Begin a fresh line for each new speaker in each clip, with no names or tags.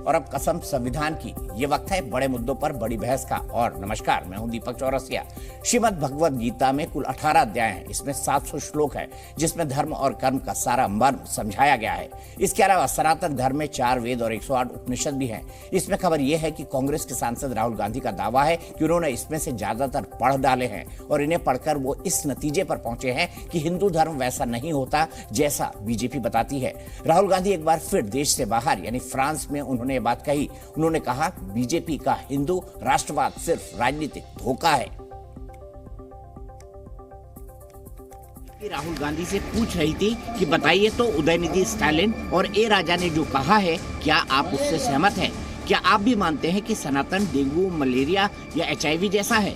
और अब कसम संविधान की। ये वक्त है बड़े मुद्दों पर बड़ी बहस का। और नमस्कार, मैं हूं दीपक चौरसिया। श्रीमद् भगवद गीता में कुल 18 अध्याय हैं। इसमें 700 श्लोक है, जिसमें धर्म और कर्म का सारा मर्म समझाया गया है। इसके अलावा सनातन धर्म में 4 वेद और 108 उपनिषद भी हैं। इसमें खबर यह है कि कांग्रेस के सांसद राहुल गांधी का दावा है कि उन्होंने इसमें से ज्यादातर पढ़ डाले हैं और इन्हें पढ़कर वो इस नतीजे पर पहुंचे हैं कि हिंदू धर्म वैसा नहीं होता जैसा बीजेपी बताती है। राहुल गांधी एक बार फिर देश से बाहर यानी फ्रांस में उन्होंने ये बात कही। उन्होंने कहा बीजेपी का हिंदू राष्ट्रवाद सिर्फ राजनीतिक धोखा है। राहुल गांधी से पूछ रही थी कि बताइए तो उदयनिधि स्टालिन और ए राजा ने जो कहा है, क्या आप उससे सहमत हैं? क्या आप भी मानते हैं कि सनातन डेंगू, मलेरिया या HIV जैसा है?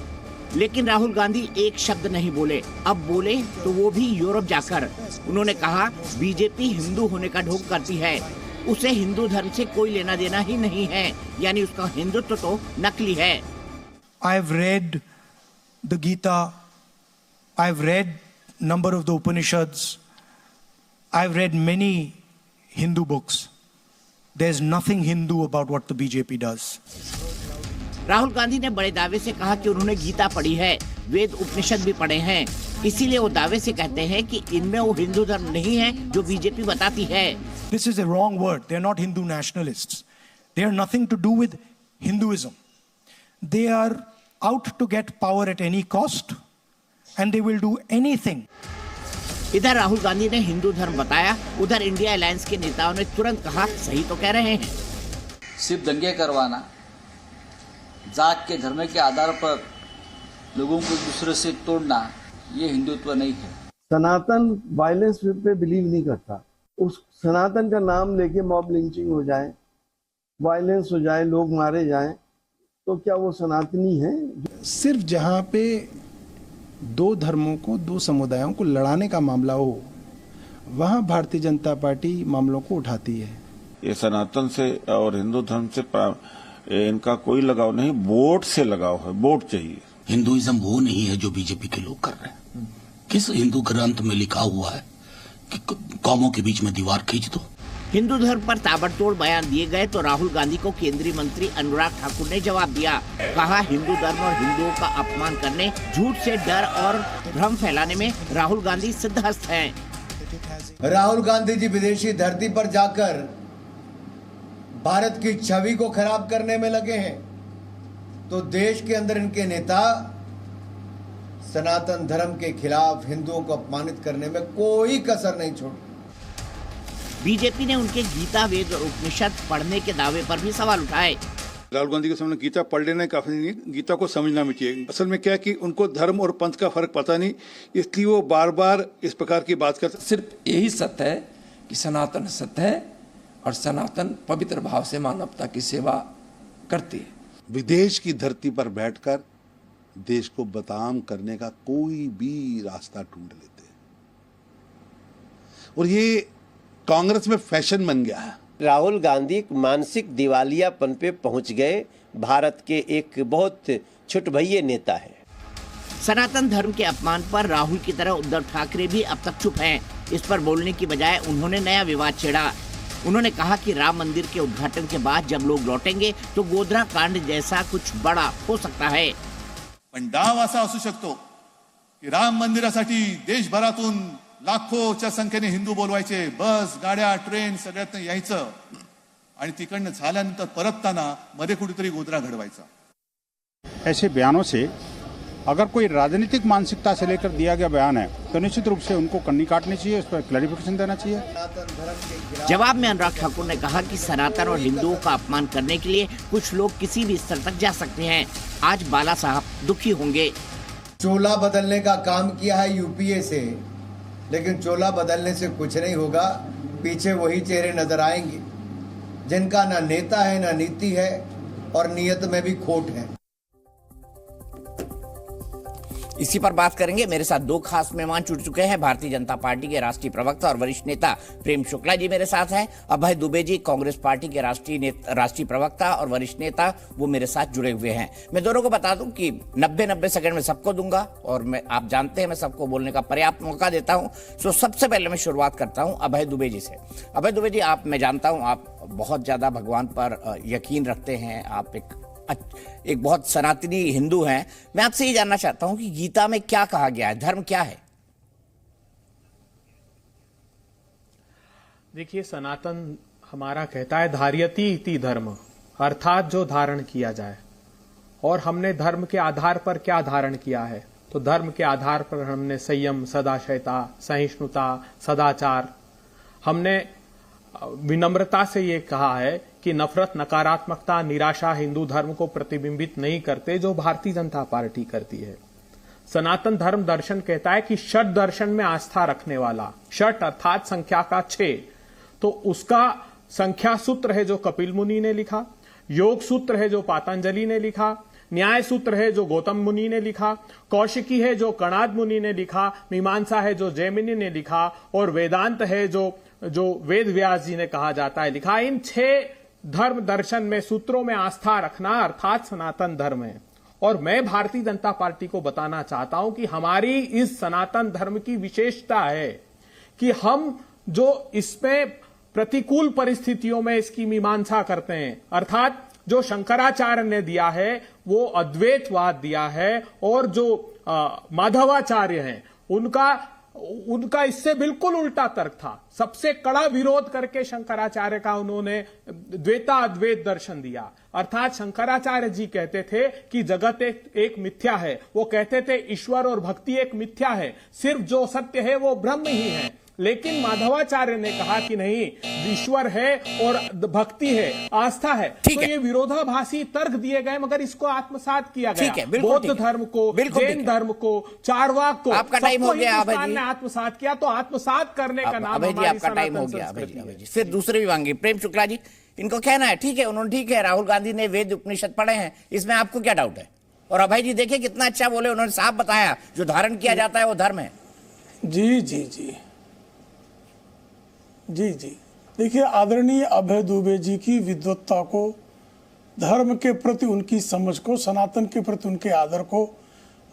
लेकिन राहुल गांधी एक शब्द नहीं बोले। अब बोले तो वो भी यूरोप जाकर। उन्होंने कहा बीजेपी हिंदू होने का ढोंग करती है, उसे हिंदू धर्म से कोई लेना देना ही नहीं है, यानी उसका हिंदुत्व तो नकली है।
I've read the Gita, I've read number of the Upanishads, I've read many Hindu books. There's nothing Hindu about what the BJP does.
Rahul Gandhi ने बड़े दावे से कहा कि उन्होंने गीता पढ़ी है, वेद उपनिषद भी पढ़े हैं, इसीलिए वो दावे से कहते हैं कि इनमें वो हिंदू धर्म नहीं है जो बीजेपी बताती है।
This is a wrong word. They are not Hindu nationalists. They are nothing to do with Hinduism. They are out to get power at any cost, and they will do anything.
इधर राहुल गांधी ने हिंदू धर्म बताया, उधर India alliance के नेताओं ने तुरंत कहा सही तो कह रहे हैं।
सिर्फ दंगे करवाना, जात के धर्म के आधार पर लोगों को एक दूसरे से तोड़ना, ये हिंदुत्व नहीं है।
सनातन वायलेंस पे बिलीव नहीं करता। उस सनातन का नाम लेके मॉब लिंचिंग हो जाए, वायलेंस हो जाए, लोग मारे जाएं, तो क्या वो सनातनी है?
सिर्फ जहां पे दो धर्मों को, दो समुदायों को लड़ाने का मामला हो, वहां भारतीय जनता पार्टी मामलों को उठाती है।
ये सनातन से और हिंदू धर्म से इनका कोई लगाव नहीं, वोट से लगाव है, वोट चाहिए।
हिंदुइज्म वो नहीं है जो बीजेपी के लोग कर रहे हैं। किस हिंदू ग्रंथ में लिखा हुआ है कि कौमों के बीच में दीवार खींच दो?
हिंदू धर्म पर ताबड़तोड़ बयान दिए गए तो राहुल गांधी को केंद्रीय मंत्री अनुराग ठाकुर ने जवाब दिया। कहा हिंदू धर्म और हिंदुओं का अपमान करने, झूठ से डर और भ्रम फैलाने में राहुल गांधी सिद्धहस्त हैं।
राहुल गांधी जी विदेशी धरती पर जाकर भारत की छवि को खराब करने में लगे हैं, तो देश के अंदर इनके नेता सनातन धर्म के खिलाफ हिंदुओं को अपमानित करने में कोई कसर नहीं छोड़ी।
बीजेपी ने उनके गीता, वेद और उपनिषद पढ़ने के दावे पर भी सवाल उठाए।
राहुल गांधी के सामने गीता पढ़ लेना काफी नहीं, गीता को समझना भी चाहिए। असल में क्या है कि उनको धर्म और पंथ का फर्क पता नहीं, इसलिए वो बार बार इस प्रकार की बात करते।
सिर्फ यही सत्य है कि सनातन सत्य है और सनातन पवित्र भाव से मानवता की सेवा करती है।
विदेश की धरती पर बैठकर देश को बदनाम करने का कोई भी रास्ता ढूंढ लेते हैं, और ये कांग्रेस में फैशन बन गया है।
राहुल गांधी मानसिक दिवालियापन पे पहुंच गए। भारत के एक बहुत छुटभइये नेता है।
सनातन धर्म के अपमान पर राहुल की तरह उद्धव ठाकरे भी अब तक चुप हैं। इस पर बोलने की बजाय उन्होंने नया विवाद छेड़ा। उन्होंने कहा कि राम मंदिर के उद्घाटन के बाद जब लोग लौटेंगे तो गोधरा कांड जैसा कुछ बड़ा हो सकता है।
पण डाव असा असू शकतो की राम मंदिरासाठी देशभरातून लाखोच्या संख्येने हिंदू बोलवायचे, बस, गाड्या, ट्रेन सगळ्यातनं यायचं आणि तिकडनं झाल्यानंतर परतताना मध्ये कुठेतरी गोधरा घडवायचा।
ऐसे बयानों से अगर कोई राजनीतिक मानसिकता से लेकर दिया गया बयान है तो निश्चित रूप से उनको कन्नी काटनी चाहिए, उस पर क्लैरिफिकेशन देना चाहिए।
जवाब में अनुराग ठाकुर ने कहा कि सनातन और हिंदुओं का अपमान करने के लिए कुछ लोग किसी भी स्तर तक जा सकते हैं। आज बाला साहब दुखी होंगे।
चोला बदलने का काम किया है यूपीए से, लेकिन चोला बदलने से कुछ नहीं होगा। पीछे वही चेहरे नजर आएंगे जिनका ना नेता है, ना नीति है और नीयत में भी खोट है।
इसी पर बात करेंगे। मेरे साथ दो खास मेहमान जुड़ चुके हैं। भारतीय जनता पार्टी के राष्ट्रीय प्रवक्ता और वरिष्ठ नेता प्रेम शुक्ला जी मेरे साथ हैं। अभय दुबे जी कांग्रेस पार्टी के राष्ट्रीय प्रवक्ता और वरिष्ठ नेता, वो मेरे साथ जुड़े हुए हैं। मैं दोनों को बता दूं कि 90 सेकंड में सबको दूंगा और मैं, आप जानते हैं, मैं सबको बोलने का पर्याप्त मौका देता हूं। सो सबसे पहले मैं शुरुआत करता हूं अभय दुबे जी से। अभय दुबे जी, मैं जानता हूं आप बहुत ज्यादा भगवान पर यकीन रखते हैं, आप एक बहुत सनातनी हिंदू हैं। मैं आपसे ये जानना चाहता हूं कि गीता में क्या कहा गया है, धर्म क्या है?
देखिए, सनातन हमारा कहता है धार्यति इति धर्म, अर्थात जो धारण किया जाए। और हमने धर्म के आधार पर क्या धारण किया है? तो धर्म के आधार पर हमने संयम, सदाशयता, सहिष्णुता, सदाचार, हमने विनम्रता से ये कहा है कि नफरत, नकारात्मकता, निराशा हिंदू धर्म को प्रतिबिंबित नहीं करते, जो भारतीय जनता पार्टी करती है। सनातन धर्म दर्शन कहता है कि षट दर्शन में आस्था रखने वाला, षट अर्थात संख्या का 6, तो उसका संख्या सूत्र है जो कपिल मुनि ने लिखा, योग सूत्र है जो पातंजलि ने लिखा, न्याय सूत्र है जो गौतम मुनि ने लिखा, कौशिकी है जो कणाद मुनि ने लिखा, मीमांसा है जो जैमिनी ने लिखा, और वेदांत है जो वेद व्यास जी ने कहा जाता है लिखा। इन 6 धर्म दर्शन में, सूत्रों में आस्था रखना अर्थात सनातन धर्म है। और मैं भारतीय जनता पार्टी को बताना चाहता हूं कि हमारी इस सनातन धर्म की विशेषता है कि हम जो इसमें प्रतिकूल परिस्थितियों में इसकी मीमांसा करते हैं, अर्थात जो शंकराचार्य ने दिया है वो अद्वैतवाद दिया है, और जो माधवाचार्य हैं उनका इससे बिल्कुल उल्टा तर्क था। सबसे कड़ा विरोध करके शंकराचार्य का उन्होंने द्वैता अद्वैत दर्शन दिया। अर्थात शंकराचार्य जी कहते थे कि जगत एक मिथ्या है, वो कहते थे ईश्वर और भक्ति एक मिथ्या है, सिर्फ जो सत्य है वो ब्रह्म ही है। लेकिन माधवाचार्य ने कहा कि नहीं, ईश्वर है और भक्ति है, आस्था है। तो ये विरोधाभासी तर्क दिए गए, मगर इसको आत्मसात किया गया। बौद्ध धर्म को, जैन धर्म को, चारवाक को,
आपका टाइम हो गया
हिंदुस्तान ने आत्मसात किया। तो आत्मसात करने का नाम हमारी सनातन संस्कृति है।
फिर दूसरे भी मांगे। प्रेम शुक्ला जी, इनको कहना है ठीक है, उन्होंने ठीक है, राहुल गांधी ने वेद उपनिषद पढ़े हैं, इसमें आपको क्या डाउट है? और अभय जी देखिए कितना अच्छा बोले, उन्होंने साफ बताया जो धारण किया जाता है वो धर्म है।
जी जी जी जी जी देखिए, आदरणीय अभय दुबे जी की विद्वत्ता को, धर्म के प्रति उनकी समझ को, सनातन के प्रति उनके आदर को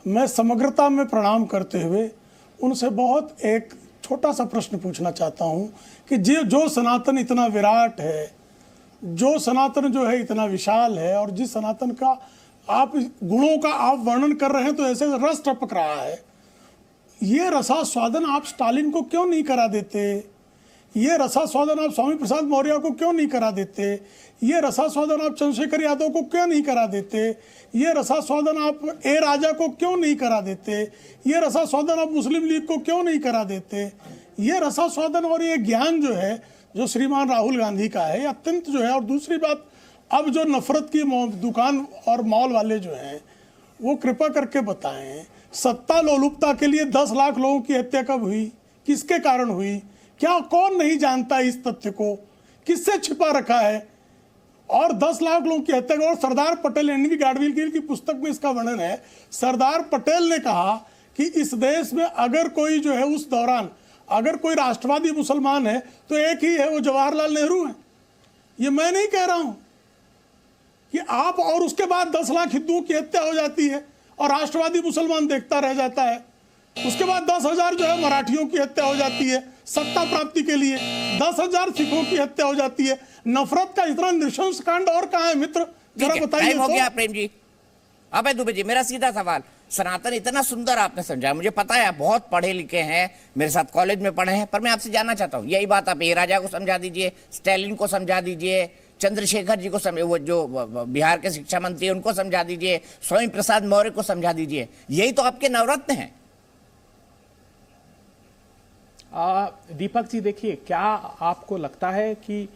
मैं समग्रता में प्रणाम करते हुए उनसे बहुत एक छोटा सा प्रश्न पूछना चाहता हूं कि जो सनातन इतना विराट है, जो सनातन जो है इतना विशाल है, और जिस सनातन का आप गुणों का आप वर्णन कर रहे हैं तो ऐसे रस टपक रहा है, ये रसास्वादन आप स्टालिन को क्यों नहीं करा देते? ये रसास्वादन आप स्वामी प्रसाद मौर्य को क्यों नहीं करा देते? ये रसास्वादन आप चंद्रशेखर यादव को क्यों नहीं करा देते? ये रसास्वादन आप राजा को क्यों नहीं करा देते? ये रसास्वादन आप मुस्लिम लीग को क्यों नहीं करा देते? ये रसास्वादन और ये ज्ञान जो है, जो श्रीमान राहुल गांधी का है, अत्यंत जो है। और दूसरी बात, अब जो नफरत की दुकान और मॉल वाले जो हैं, वो कृपा करके बताएं, सत्ता लोलुपता के लिए 10 लाख लोगों की हत्या कब हुई, किसके कारण हुई? क्या कौन नहीं जानता इस तथ्य को? किससे छिपा रखा है? और 10 लाख लोगों की हत्या, और सरदार पटेल, एनवी गाडगिल की पुस्तक में इसका वर्णन है। सरदार पटेल ने कहा कि इस देश में अगर कोई जो है उस दौरान अगर कोई राष्ट्रवादी मुसलमान है तो एक ही है, वो जवाहरलाल नेहरू है। ये मैं नहीं कह रहा हूं कि आप, और उसके बाद 10 लाख हिंदुओं की हत्या हो जाती है और राष्ट्रवादी मुसलमान देखता रह जाता है। उसके बाद 10,000 जो है मराठियों की हत्या हो जाती है सत्ता प्राप्ति के लिए, 10,000 सिखों की हत्या हो जाती है। नफरत का इतना नृशंस कांड और कहाँ है मित्र? जरा बताइए।
हो गया प्रेम जी। अभय दुबे जी, मेरा सीधा सवाल, सनातन इतना सुंदर आपने समझा, मुझे पता है आप बहुत पढ़े लिखे हैं, मेरे साथ कॉलेज में पढ़े हैं, पर मैं आपसे जानना चाहता हूँ, यही बात आप राजा को समझा दीजिए, स्टालिन को समझा दीजिए, चंद्रशेखर जी को वो जो बिहार के शिक्षा मंत्री उनको समझा दीजिए, स्वामी प्रसाद मौर्य को समझा दीजिए, यही तो आपके नवरत्न हैं।
दीपक जी, देखिए, क्या आपको लगता है कि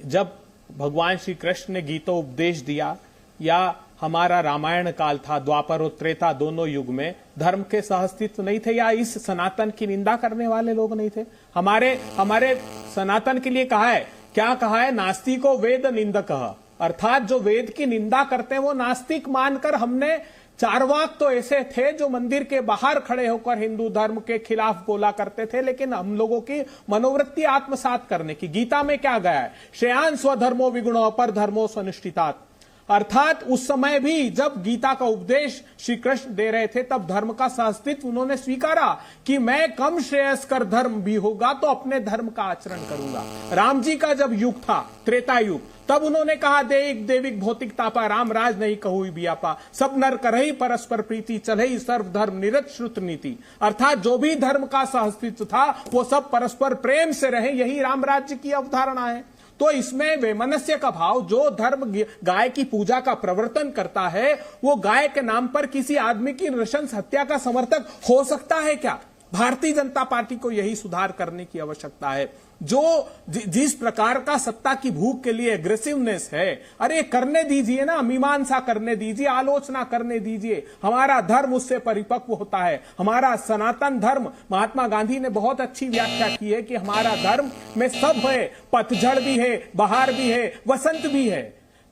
जब भगवान श्री कृष्ण ने गीतोपदेश दिया, या हमारा रामायण काल था, द्वापर और त्रेता दोनों युग में धर्म के सहअस्तित्व नहीं थे, या इस सनातन की निंदा करने वाले लोग नहीं थे? हमारे सनातन के लिए कहा है, क्या कहा है? नास्तिको वेद निंदक, अर्थात जो वेद की निंदा करते हैं वो नास्तिक मानकर हमने चारवाक तो ऐसे थे जो मंदिर के बाहर खड़े होकर हिंदू धर्म के खिलाफ बोला करते थे, लेकिन हम लोगों की मनोवृत्ति आत्मसात करने की। गीता में क्या गया है? श्रेयान स्वधर्मो विगुणो अपर धर्मो स्वनिष्ठितात। अर्थात उस समय भी जब गीता का उपदेश श्री कृष्ण दे रहे थे, तब धर्म का सहअस्तित्व उन्होंने स्वीकारा कि मैं कम श्रेयस्कर धर्म भी होगा तो अपने धर्म का आचरण करूंगा। राम जी का जब युग था, त्रेता युग, तब उन्होंने कहा देविक देविक भौतिक तापा, राम राज नहीं कहूई बियापा, सब नर करही परस्पर प्रीति, चलही सर्व धर्म निरत श्रुत नीति। अर्थात जो भी धर्म का सहअस्तित्व था वो सब परस्पर प्रेम से रहे, यही राम राज्य की अवधारणा है। तो इसमें वैमनस्य का भाव, जो धर्म गाय की पूजा का प्रवर्तन करता है वो गाय के नाम पर किसी आदमी की नृशंस हत्या का समर्थक हो सकता है क्या? भारतीय जनता पार्टी को यही सुधार करने की आवश्यकता है। जो जिस प्रकार का सत्ता की भूख के लिए एग्रेसिवनेस है, अरे करने दीजिए ना, मीमांसा करने दीजिए, आलोचना करने दीजिए। हमारा धर्म उससे परिपक्व होता है। हमारा सनातन धर्म, महात्मा गांधी ने बहुत अच्छी व्याख्या की है कि हमारा धर्म में सब है, पतझड़ भी है, बहार भी है, वसंत भी है।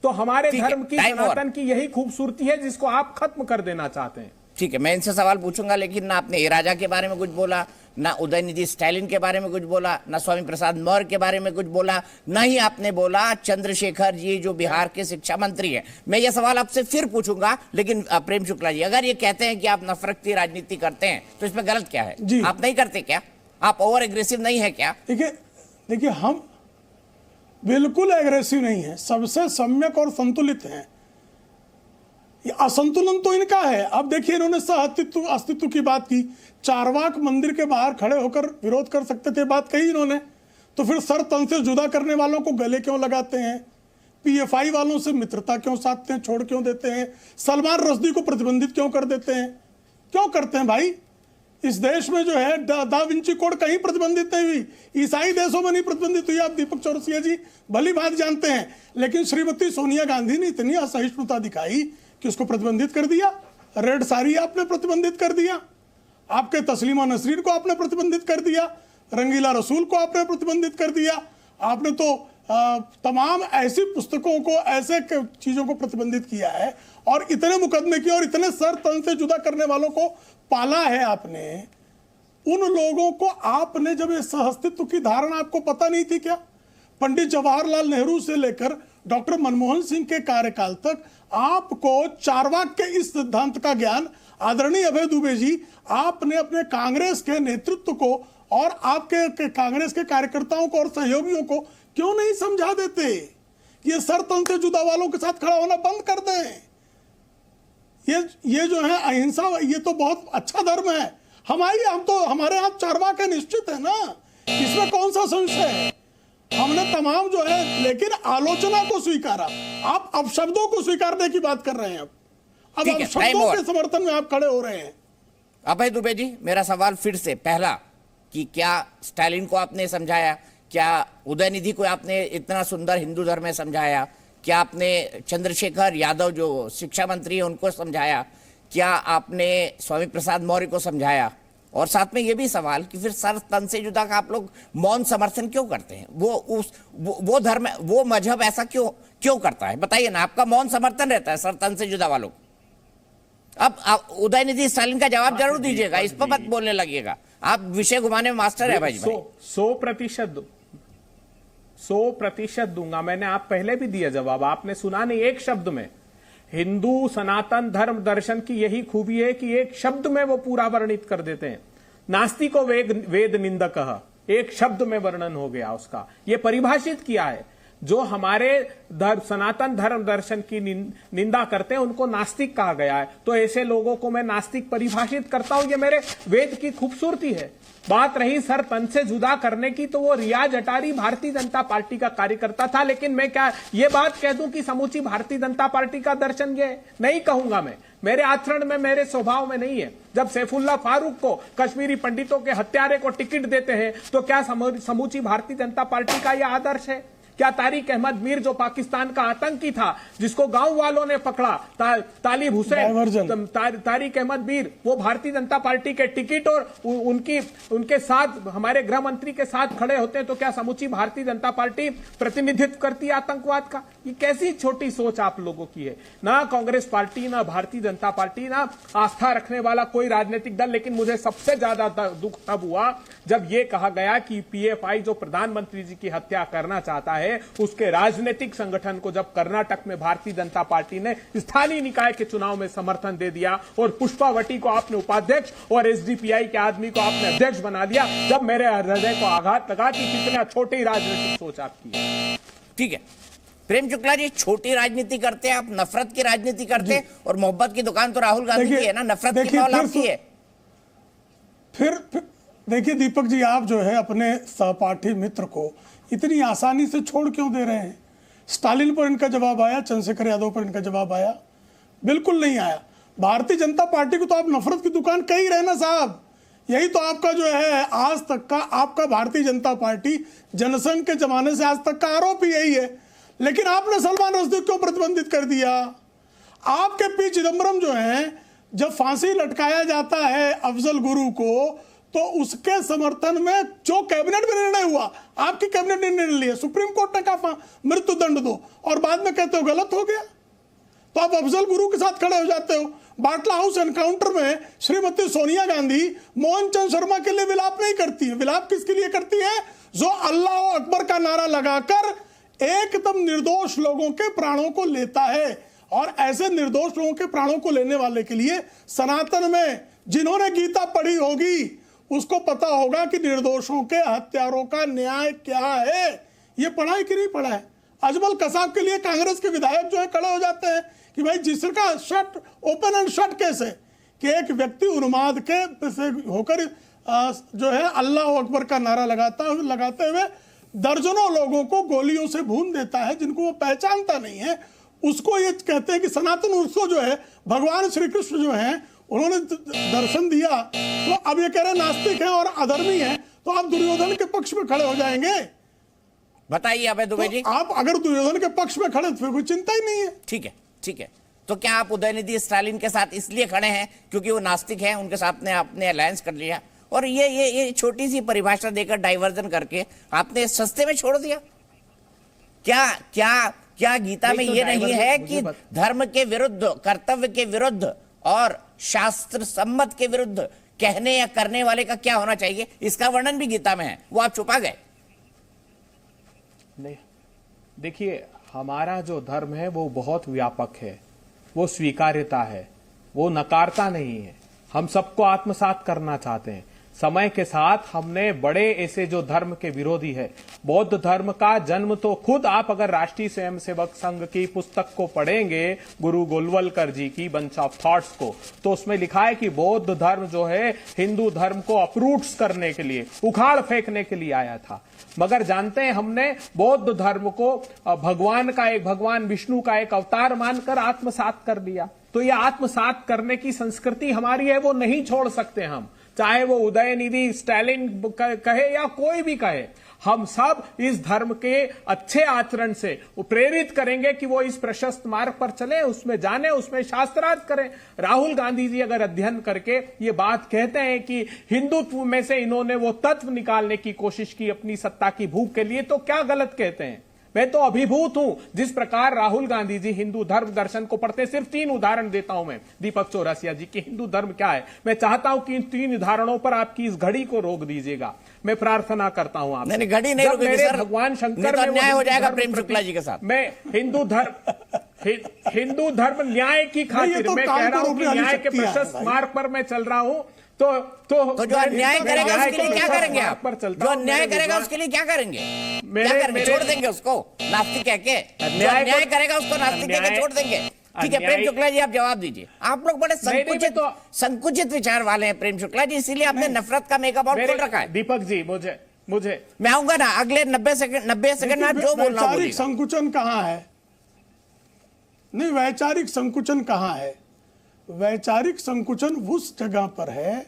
तो हमारे धर्म की, सनातन की यही खूबसूरती है जिसको आप खत्म कर देना चाहते हैं।
ठीक है, मैं इनसे सवाल पूछूंगा, लेकिन ना आपने ए राजा के बारे में कुछ बोला, ना उदयनिधि स्टालिन के बारे में कुछ बोला, ना स्वामी प्रसाद मौर्य के बारे में कुछ बोला, ना ही आपने बोला चंद्रशेखर जी जो बिहार के शिक्षा मंत्री हैं। मैं ये सवाल आपसे फिर पूछूंगा, लेकिन प्रेम शुक्ला जी, अगर ये कहते हैं कि आप नफरत की राजनीति करते हैं तो इसमें गलत क्या है? आप नहीं करते क्या? आप ओवर एग्रेसिव नहीं है क्या?
देखिए हम बिल्कुल एग्रेसिव नहीं है, सबसे सम्यक और संतुलित हैं। असंतुलन तो इनका है। अब देखिए, इन्होंने अस्तित्व की बात की, चारवाक मंदिर के बाहर खड़े होकर विरोध कर सकते थे, बात कही इन्होंने, तो फिर सर तन से जुदा करने वालों को गले क्यों लगाते हैं? पीएफआई वालों से मित्रता क्यों साधते हैं, छोड़ क्यों देते हैं? सलमान रश्दी को प्रतिबंधित क्यों कर देते हैं? क्यों करते हैं भाई? इस देश में जो है दा विंची कोड कहीं प्रतिबंधित नहीं हुई, ईसाई देशों में नहीं प्रतिबंधित हुई, आप दीपक चौरसिया जी भली बात जानते हैं। लेकिन श्रीमती सोनिया गांधी ने इतनी असहिष्णुता दिखाई कि उसको प्रतिबंधित कर दिया। रेड साड़ी आपने प्रतिबंधित कर दिया, आपके तस्लीमा नसरीन को आपने प्रतिबंधित कर दिया, रंगीला रसूल को आपने प्रतिबंधित कर दिया, आपने तो तमाम ऐसी पुस्तकों को, ऐसे चीजों को प्रतिबंधित किया है, और इतने मुकदमे किए और इतने सर तन से जुदा करने वालों को पाला है आपने। उन लोगों को आपने, जब ये सहअस्तित्व की धारणा आपको पता नहीं थी क्या? पंडित जवाहरलाल नेहरू से लेकर डॉक्टर मनमोहन सिंह के कार्यकाल तक आपको चारवाक के इस सिद्धांत का ज्ञान, आदरणीय अभय दुबे जी, आपने अपने कांग्रेस के नेतृत्व को और आपके कांग्रेस के कार्यकर्ताओं को और सहयोगियों को क्यों नहीं समझा देते? ये सर तन से जुदा वालों के साथ खड़ा होना बंद कर दें। ये जो है अहिंसा, ये तो बहुत अच्छा धर्म है। हमारे यहाँ चारवाक है, निश्चित है ना, इसमें कौन सा संशय है? हमने तमाम जो है, लेकिन आलोचना को स्वीकारा। आप अब शब्दों को स्वीकारने की बात कर रहे हैं। अब शब्दों के समर्थन में आप खड़े हो रहे हैं।
अभय दुबे जी, मेरा सवाल फिर से पहला कि क्या स्टालिन को आपने समझाया? क्या उदयनिधि को आपने इतना सुंदर हिंदू धर्म में समझाया? क्या आपने चंद्रशेखर यादव जो शिक्षा मंत्री है उनको समझाया? क्या आपने स्वामी प्रसाद मौर्य को समझाया? और साथ में ये भी सवाल कि फिर सर तन से जुदा का आप लोग मौन समर्थन क्यों करते हैं? वो धर्म, वो मजहब ऐसा क्यों करता है? बताइए ना, आपका मौन समर्थन रहता है सर तन से जुदा वालों। अब उदयनिधि स्टालिन का जवाब जरूर दीजिएगा, इस पर मत बोलने लगिएगा, आप विषय घुमाने में मास्टर है भाई।
100% दूंगा। मैंने आप पहले भी दिया जवाब, आपने सुना नहीं एक शब्द में। हिंदू सनातन धर्म दर्शन की यही खूबी है कि एक शब्द में वो पूरा वर्णित कर देते हैं। नास्ति को वेद निंदक, एक शब्द में वर्णन हो गया उसका। ये परिभाषित किया है। जो हमारे सनातन धर्म दर्शन की निंदा करते हैं उनको नास्तिक कहा गया है। तो ऐसे लोगों को मैं नास्तिक परिभाषित करता हूं, ये मेरे वेद की खूबसूरती है। बात रही सर तन से जुदा करने की, तो वो रियाज अटारी भारतीय जनता पार्टी का कार्यकर्ता था। लेकिन मैं क्या ये बात कह दूं कि समूची भारतीय जनता पार्टी का दर्शन ये नहीं कहूंगा। मैं, मेरे आचरण में, मेरे स्वभाव में नहीं है। जब सैफुल्लाह फारूक को, कश्मीरी पंडितों के हत्यारे को टिकट देते हैं, तो क्या समूची भारतीय जनता पार्टी का यह आदर्श है? क्या तारिक अहमद मीर जो पाकिस्तान का आतंकी था, जिसको गांव वालों ने पकड़ा, तालिब हुसैन, तारिक अहमद मीर, वो भारतीय जनता पार्टी के टिकट और उनके साथ हमारे गृह मंत्री के साथ खड़े होते हैं, तो क्या समूची भारतीय जनता पार्टी प्रतिनिधित्व करती है आतंकवाद का? ये कैसी छोटी सोच आप लोगों की है। ना कांग्रेस पार्टी, ना भारतीय जनता पार्टी, ना आस्था रखने वाला कोई राजनीतिक दल। लेकिन मुझे सबसे ज्यादा दुख तब हुआ जब यह कहा गया कि पीएफआई जो प्रधानमंत्री जी की हत्या करना चाहता है, उसके राजनीतिक संगठन को जब कर्नाटक में भारतीय जनता पार्टी ने स्थानीय निकाय के चुनाव में समर्थन दे दिया और पुष्पावती को आपने उपाध्यक्ष और एसडीपीआई के आदमी को आपने अध्यक्ष बना दिया, जब मेरे हृदय को आघात लगा कि कितना छोटी राजनीतिक सोच आपकी है।
ठीक है प्रेम शुक्ला जी, छोटी राजनीति करते हैं आप, नफरत की राजनीति करते हैं, और मोहब्बत की दुकान तो राहुल गांधी की है ना, नफरत की मॉल आपकी है।
फिर देखिए दीपक जी, आप जो है अपने सहपाठी मित्र को इतनी आसानी से छोड़ क्यों दे रहे हैं? स्टालिन पर इनका जवाब आया, चंद्रशेखर यादव पर इनका जवाब आया, बिल्कुल नहीं आया। भारतीय जनता पार्टी को तो आप नफरत की दुकान कह ही रहे ना साहब। यही तो आपका जो है आज तक का, आपका भारतीय जनता पार्टी जनसंघ के जमाने से आज तक का आरोप ही यही है। लेकिन आपने सलमान रश्दी क्यों प्रतिबंधित कर दिया? आपके पी चिदम्बरम जो है, जब फांसी लटकाया जाता है अफजल गुरु को, तो उसके समर्थन में जो कैबिनेट में निर्णय हुआ, आपकी कैबिनेट ने निर्णय लिया, सुप्रीम कोर्ट ने कहा मृत्यु दंड दो, और बाद में कहते हो गलत हो गया। तो आप अफजल गुरु के साथ खड़े हो जाते हो। बाटला हाउस एनकाउंटर में श्रीमती सोनिया गांधी मोहन चंद शर्मा के लिए विलाप नहीं करती है। विलाप किसके लिए करती है? जो अल्लाह अकबर का नारा लगाकर एकदम निर्दोष लोगों के प्राणों को लेता है। और ऐसे निर्दोष लोगों के प्राणों को लेने वाले के लिए सनातन में जिन्होंने गीता पढ़ी होगी उसको पता होगा कि निर्दोषों के हत्यारों का न्याय क्या है। ये पढ़ा है कि नहीं पढ़ा है? अजमल कसाब के लिए कांग्रेस के विधायक जो है खड़े हो जाते हैं कि भाई जिसका शट ओपन एंड शट कैसे, कि एक व्यक्ति उन्माद के से होकर जो है अल्लाह अकबर का नारा लगाते हुए दर्जनों लोगों को गोलियों से भून देता है, जिनको वो पहचानता नहीं है। उसको ये कहते हैं कि सनातन, उसको जो है भगवान श्री कृष्ण जो है उन्होंने दर्शन दिया, तो अब ये कह रहे नास्तिक है और अधर्मी है, तो आप दुर्योधन के पक्ष में खड़े हो जाएंगे?
बताइए अभय दुबे जी।
आप अगर दुर्योधन के पक्ष में खड़े तो फिर कोई चिंता ही नहीं है।
ठीक है, ठीक है। तो क्या आप उदयनिधि स्टालिन के साथ इसलिए खड़े हैं क्योंकि वो नास्तिक हैं, उनके साथ आपने अलायंस कर लिया, और ये छोटी सी परिभाषा देकर डाइवर्जन करके आपने सस्ते में छोड़ दिया? क्या गीता में ये नहीं है कि धर्म के विरुद्ध, कर्तव्य के विरुद्ध और शास्त्र सम्मत के विरुद्ध कहने या करने वाले का क्या होना चाहिए? इसका वर्णन भी गीता में है, वो आप छुपा गए।
नहीं, देखिए हमारा जो धर्म है वो बहुत व्यापक है, वो स्वीकार्यता है, वो नकारता नहीं है। हम सबको आत्मसात करना चाहते हैं। समय के साथ हमने बड़े ऐसे जो धर्म के विरोधी है, बौद्ध धर्म का जन्म तो खुद आप अगर राष्ट्रीय स्वयंसेवक संघ की पुस्तक को पढ़ेंगे, गुरु गोलवलकर जी की बंच ऑफ थॉट्स को, तो उसमें लिखा है कि बौद्ध धर्म जो है हिंदू धर्म को अपरूट्स करने के लिए, उखाड़ फेंकने के लिए आया था। मगर जानते हैं हमने बौद्ध धर्म को भगवान विष्णु का एक अवतार मानकर आत्मसात कर लिया। तो यह आत्मसात करने की संस्कृति हमारी है, वो नहीं छोड़ सकते हम, चाहे वो उदयनिधि स्टालिन कहे या कोई भी कहे। हम सब इस धर्म के अच्छे आचरण से प्रेरित करेंगे कि वो इस प्रशस्त मार्ग पर चले, उसमें जाने, उसमें शास्त्रार्थ करें। राहुल गांधी जी अगर अध्ययन करके ये बात कहते हैं कि हिंदुत्व में से इन्होंने वो तत्व निकालने की कोशिश की अपनी सत्ता की भूख के लिए, तो क्या गलत कहते हैं? मैं तो अभिभूत हूं जिस प्रकार राहुल गांधी जी हिंदू धर्म दर्शन को पढ़ते। सिर्फ 3 उदाहरण देता हूं मैं दीपक चौरसिया जी की हिंदू धर्म क्या है। मैं चाहता हूं कि इन 3 उदाहरणों पर आपकी इस घड़ी को रोक दीजिएगा। मैं प्रार्थना करता हूं आपसे।
नहीं, घड़ी नहीं रुकेगी सर,
भगवान शंकर
तो अन्याय हो जाएगा प्रेम शुक्ला जी के साथ।
मैं हिंदू धर्म न्याय की खातिर मैं कह रहा हूं कि न्याय के प्रशस्त मार्ग पर मैं चल रहा हूं। तो
जो अन्याय करेगा उसके लिए क्या करेंगे आप? जो अन्याय करेगा उसके लिए क्या करेंगे? छोड़ देंगे उसको नास्तिक कह के? जो अन्याय करेगा उसको नास्तिक कह के छोड़ देंगे? ठीक है प्रेम शुक्ला जी, आप जवाब दीजिए। आप लोग बड़े संकुचित विचार वाले हैं प्रेम शुक्ला जी, इसीलिए आपने नफरत का मेकअप आउट खोल रखा है।
दीपक जी, मुझे
मैं आऊंगा ना अगले 90 सेकंड में, जो बोलना
वैचारिक संकुचन कहाँ है? नहीं, वैचारिक संकुचन कहाँ है? वैचारिक संकुचन उस जगह पर है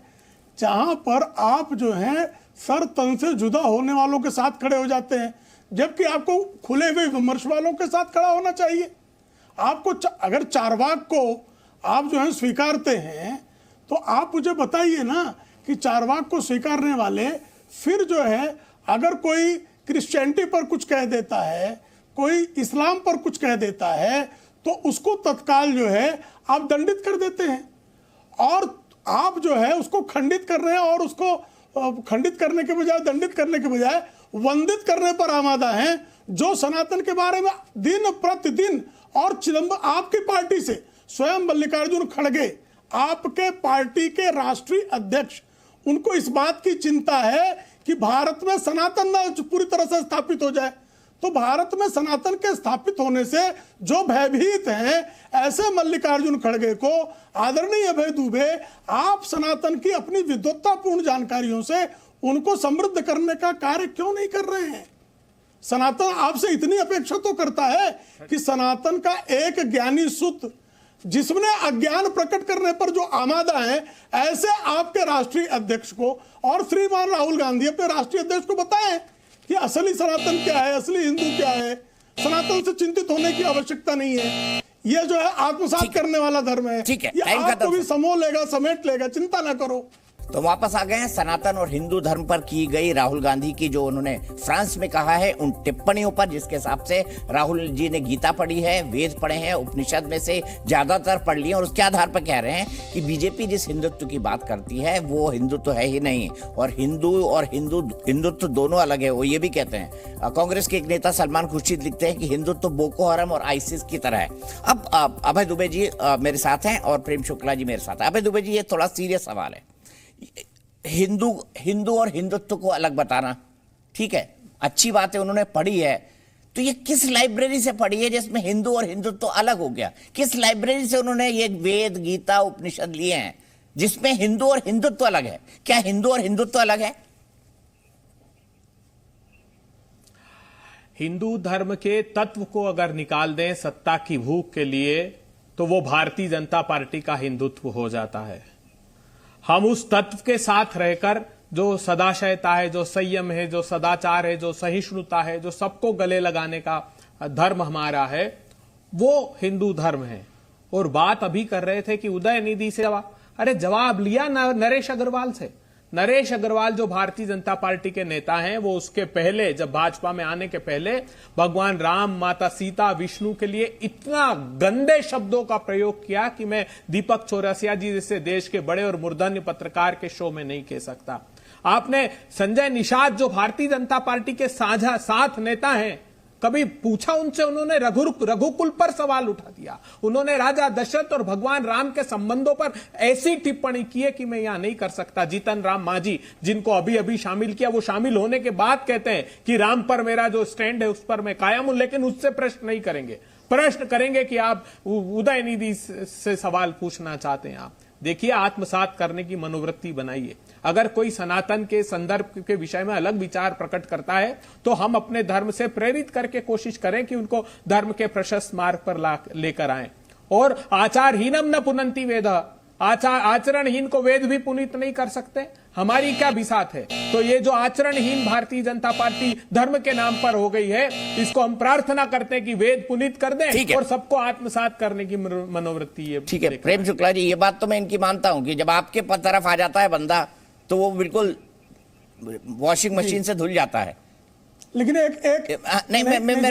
जहां पर आप जो हैं सर तन से जुदा होने वालों के साथ खड़े हो जाते हैं। जबकि आपको खुले हुए विमर्श वालों के साथ खड़ा होना चाहिए। आपको अगर चारवाक को आप जो है स्वीकारते हैं तो आप मुझे बताइए ना कि चारवाक को स्वीकारने वाले फिर जो है अगर कोई क्रिश्चियनिटी पर कुछ कह देता है, कोई इस्लाम पर कुछ कह देता है, तो उसको तत्काल जो है आप दंडित कर देते हैं और आप जो है उसको खंडित कर रहे हैं और उसको खंडित करने के बजाय, दंडित करने के बजाय वंदित करने पर आमादा हैं, जो सनातन के बारे में दिन प्रतिदिन और चिदंबरम आपकी पार्टी से स्वयं मल्लिकार्जुन खड़गे आपके पार्टी के राष्ट्रीय अध्यक्ष, उनको इस बात की चिंता है कि भारत में सनातन न पूरी तरह से स्थापित हो जाए। तो भारत में सनातन के स्थापित होने से जो भयभीत हैं, ऐसे मल्लिकार्जुन खड़गे को आदरणीय अभय दुबे आप सनातन की अपनी विद्वत्तापूर्ण जानकारियों से उनको समृद्ध करने का कार्य क्यों नहीं कर रहे हैं? सनातन आपसे इतनी अपेक्षा तो करता है कि सनातन का एक ज्ञानी सुत जिसने अज्ञान प्रकट करने पर जो आमादा है, ऐसे आपके राष्ट्रीय अध्यक्ष को और श्रीमान राहुल गांधी अपने राष्ट्रीय अध्यक्ष को बताएं कि असली सनातन क्या है, असली हिंदू क्या है। सनातन से चिंतित होने की आवश्यकता नहीं है। ये जो है आत्मसात करने वाला धर्म है, ये आपको भी समो लेगा, समेट लेगा, चिंता ना करो।
तो वापस आ गए हैं सनातन और हिंदू धर्म पर की गई राहुल गांधी की जो उन्होंने फ्रांस में कहा है उन टिप्पणियों पर, जिसके हिसाब से राहुल जी ने गीता पढ़ी है, वेद पढ़े हैं, उपनिषद में से ज्यादातर पढ़ लिए और उसके आधार पर कह रहे हैं कि बीजेपी जिस हिंदुत्व की बात करती है वो हिंदुत्व है ही नहीं और हिंदुत्व दोनों अलग है। वो ये भी कहते हैं। कांग्रेस के एक नेता सलमान खुर्शीद लिखते हैं कि हिंदुत्व बोको हरम और आईसिस की तरह है। अब अभय दुबे जी मेरे साथ हैं और प्रेम शुक्ला जी मेरे साथ हैं। अभय दुबे जी, ये थोड़ा सीरियस सवाल है। हिंदू और हिंदुत्व को अलग बताना ठीक है, अच्छी बात है, उन्होंने पढ़ी है। तो ये किस लाइब्रेरी से पढ़ी है जिसमें हिंदू और हिंदुत्व अलग हो गया? किस लाइब्रेरी से उन्होंने ये वेद, गीता, उपनिषद लिए हैं जिसमें हिंदू और हिंदुत्व अलग है? क्या हिंदू और हिंदुत्व अलग है?
हिंदू धर्म के तत्व को अगर निकाल दें सत्ता की भूख के लिए तो वो भारतीय जनता पार्टी का हिंदुत्व हो जाता है। हम उस तत्व के साथ रहकर जो सदाशयता है, जो संयम है, जो सदाचार है, जो सहिष्णुता है, जो सबको गले लगाने का धर्म हमारा है, वो हिंदू धर्म है। और बात अभी कर रहे थे कि उदयनिधि से जवाब लिया नरेश अग्रवाल से। नरेश अग्रवाल जो भारतीय जनता पार्टी के नेता हैं, वो उसके पहले, जब भाजपा में आने के पहले भगवान राम, माता सीता, विष्णु के लिए इतना गंदे शब्दों का प्रयोग किया कि मैं दीपक चौरसिया जी जैसे देश के बड़े और मूर्धन्य पत्रकार के शो में नहीं कह सकता। आपने संजय निषाद जो भारतीय जनता पार्टी के साझा साथ नेता हैं, कभी पूछा उनसे? उन्होंने रघुकुल पर सवाल उठा दिया। उन्होंने राजा दशरथ और भगवान राम के संबंधों पर ऐसी टिप्पणी की है कि मैं यहां नहीं कर सकता। जीतन राम मांझी, जिनको अभी अभी शामिल किया, वो शामिल होने के बाद कहते हैं कि राम पर मेरा जो स्टैंड है उस पर मैं कायम हूं, लेकिन उससे प्रश्न नहीं करेंगे। प्रश्न करेंगे कि आप उदयनिधि से सवाल पूछना चाहते हैं। आप देखिए, आत्मसात करने की मनोवृत्ति बनाइए। अगर कोई सनातन के संदर्भ के विषय में अलग विचार प्रकट करता है तो हम अपने धर्म से प्रेरित करके कोशिश करें कि उनको धर्म के प्रशस्त मार्ग पर लेकर आएं। और आचारहीनम न पुनंति वेद, आचरणहीन को वेद भी पुनीत नहीं कर सकते। हमारी क्या बिसात है? तो ये जो आचरणहीन भारतीय जनता पार्टी धर्म के नाम पर हो गई है, इसको हम प्रार्थना करते हैं कि वेद पुनीत कर दें और सबको आत्मसात करने की मनोवृत्ति है।
ठीक है प्रेम शुक्ला जी, ये बात तो मैं इनकी मानता हूं कि जब आपके तरफ आ जाता है बंदा तो वो बिल्कुल वॉशिंग मशीन से धुल जाता है।
लेकिन